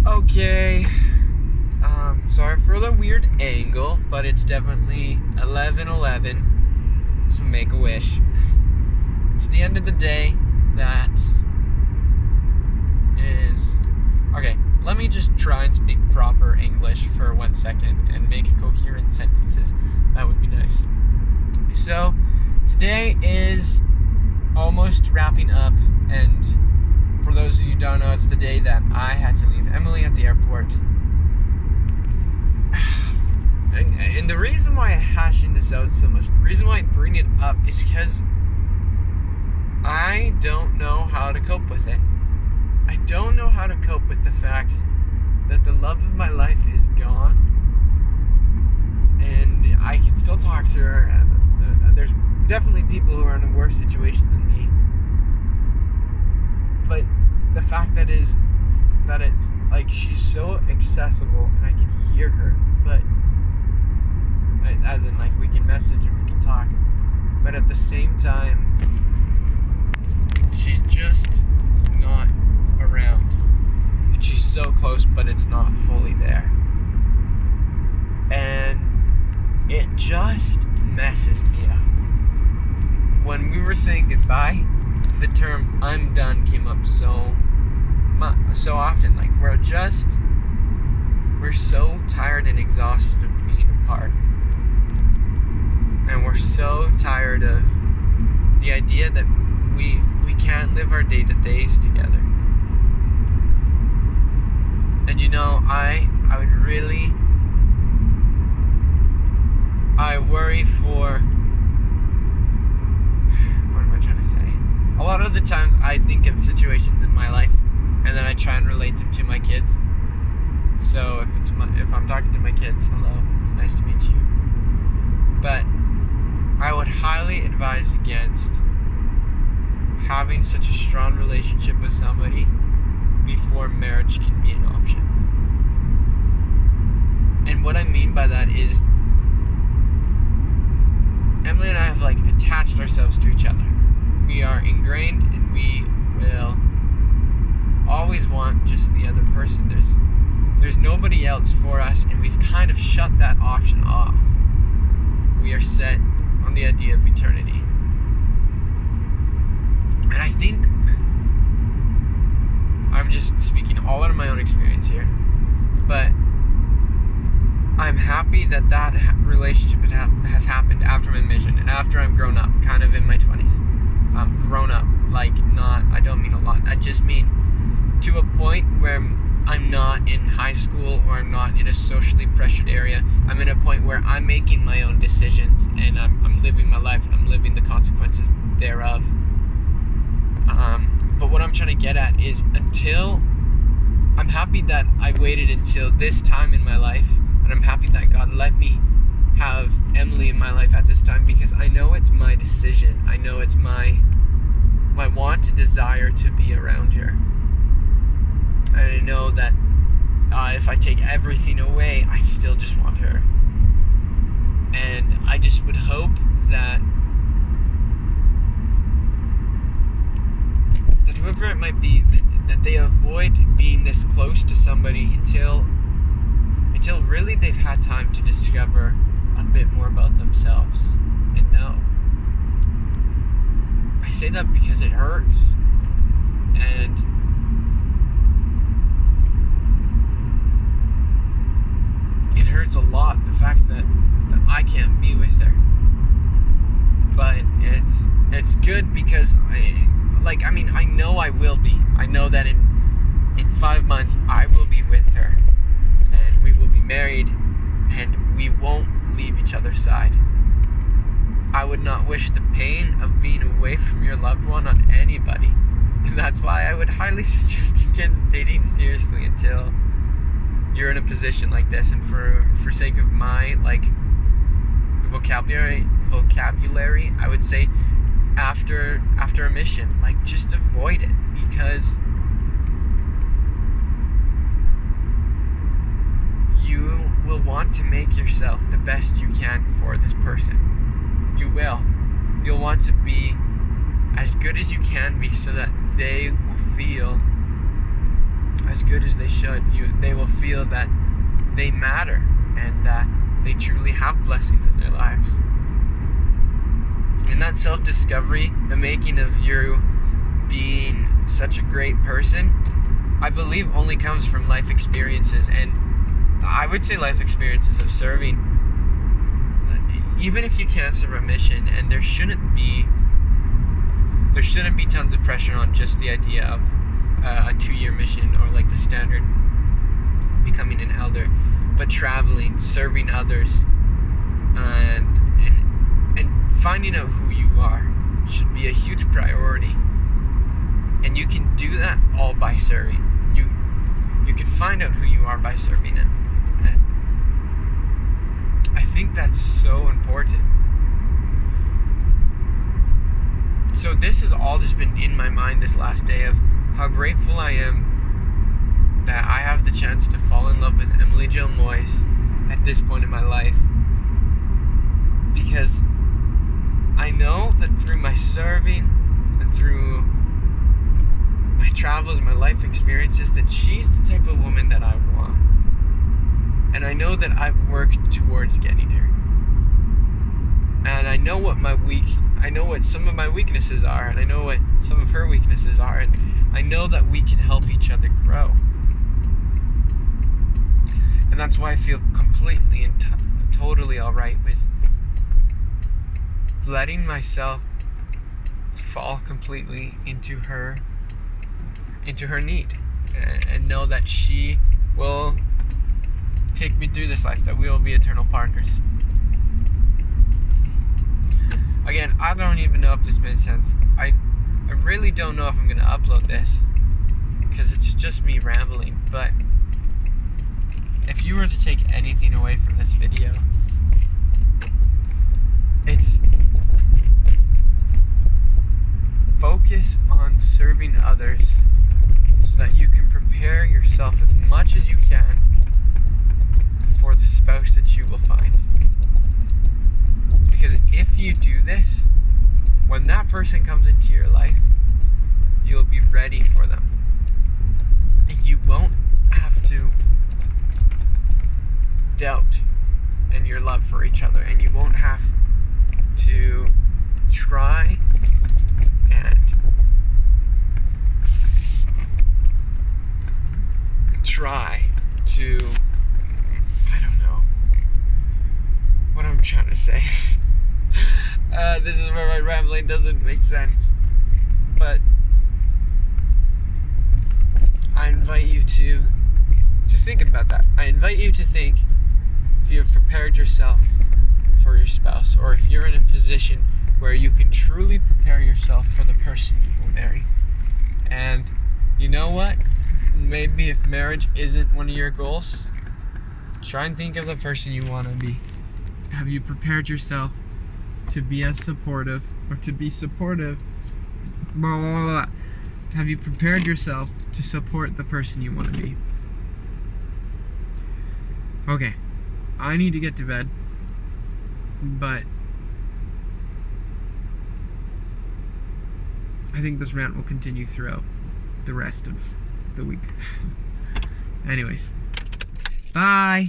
Okay. Sorry for the weird angle, but it's definitely 11:11. So make a wish. It's the end of the day. That is okay. Let me just try and speak proper English for 1 second and make coherent sentences. That would be nice. So, today is almost wrapping up, and for those of you who don't know, it's the day that I had to leave Emily at the airport. And the reason why I'm hashing this out so much, the reason why I bring it up is because I don't know how to cope with it. I don't know how to cope with the fact that the love of my life is gone, and I can still talk to her. There's definitely people who are in a worse situation than me, but the fact that it's like she's so accessible and I can hear her, but as in like we can message and we can talk, but at the same time she's just not around, and she's so close but it's not fully there, and it just messes me up. When we were saying goodbye, the term "I'm done" came up so often. Like we're so tired and exhausted of being apart, and we're so tired of the idea that we can't live our day-to-days together. And I would really, I worry for, what am I trying to say? A lot of the times I think of situations in my life and then I try and relate them to my kids. So if I'm talking to my kids, hello, it's nice to meet you. But I would highly advise against having such a strong relationship with somebody before marriage can be an option. And what I mean by that is Emily and I have attached ourselves to each other. We are ingrained and we will always want just the other person. There's nobody else for us, and we've kind of shut that option off. We are set on the idea of eternity. And I think I'm just speaking all out of my own experience here, but I'm happy that relationship has happened after my mission and after I'm grown up, kind of in my 20s. Grown up, I don't mean a lot. I just mean to a point where I'm not in high school or I'm not in a socially pressured area. I'm in a point where I'm making my own decisions and I'm living my life and I'm living the consequences thereof. But what I'm trying to get at is I'm happy that I waited until this time in my life, and I'm happy that God let me have Emily in my life at this time, because I know it's my decision. I know it's my want and desire to be around her. And I know that if I take everything away, I still just want her. And I just would hope that whoever it might be, that they avoid being this close to somebody until really they've had time to discover a bit more about themselves and know. I say that because it hurts, and it hurts a lot, the fact that I can't be with her. But it's good because I know I will be. I know that in 5 months I will be with her, and we will be married, and we won't leave each other's side. I would not wish the pain of being away from your loved one on anybody. And that's why I would highly suggest against dating seriously until you're in a position like this. And for sake of my vocabulary, I would say after a mission, just avoid it, because you will want to make yourself the best you can for this person. You'll want to be as good as you can be so that they will feel as good as they should. They will feel that they matter and that they truly have blessings in their lives. And that self-discovery, the making of you being such a great person, I believe only comes from life experiences, and I would say life experiences of serving. Even if you can't serve a mission, and there shouldn't be tons of pressure on just the idea of a 2-year mission or like the standard becoming an elder, but traveling, serving others, and finding out who you are should be a huge priority. And you can do that all by serving. You can find out who you are by serving, and I think that's so important. So this has all just been in my mind this last day of how grateful I am that I have the chance to fall in love with Emily Jo Moyes at this point in my life. Because I know that through my serving and through my travels and my life experiences, that she's the type of woman that I want. And I know that I've worked towards getting her. And I know what some of my weaknesses are, and I know what some of her weaknesses are, and I know that we can help each other grow. And that's why I feel completely and totally alright with letting myself fall completely into her need, and know that she will take me through this life, that we will be eternal partners. Again, I don't even know if this made sense. I really don't know if I'm going to upload this, because it's just me rambling. But if you were to take anything away from this video, it's focus on serving others so that you can prepare yourself as much as you can for the spouse that you will find. Because if you do this, when that person comes into your life, you'll be ready for them. And you won't have to doubt in your love for each other. And you won't have to try to, I don't know what I'm trying to say. This is where my rambling doesn't make sense. But I invite you to think about that. I invite you to think if you have prepared yourself for your spouse, or if you're in a position where you can truly prepare yourself for the person you will marry. And you know what? Maybe if marriage isn't one of your goals, try and think of the person you want to be. Have you prepared yourself to be as supportive, or to be supportive? Blah, blah, blah. Have you prepared yourself to support the person you want to be? Okay, I need to get to bed, but I think this rant will continue throughout the rest of the week. Anyways, bye.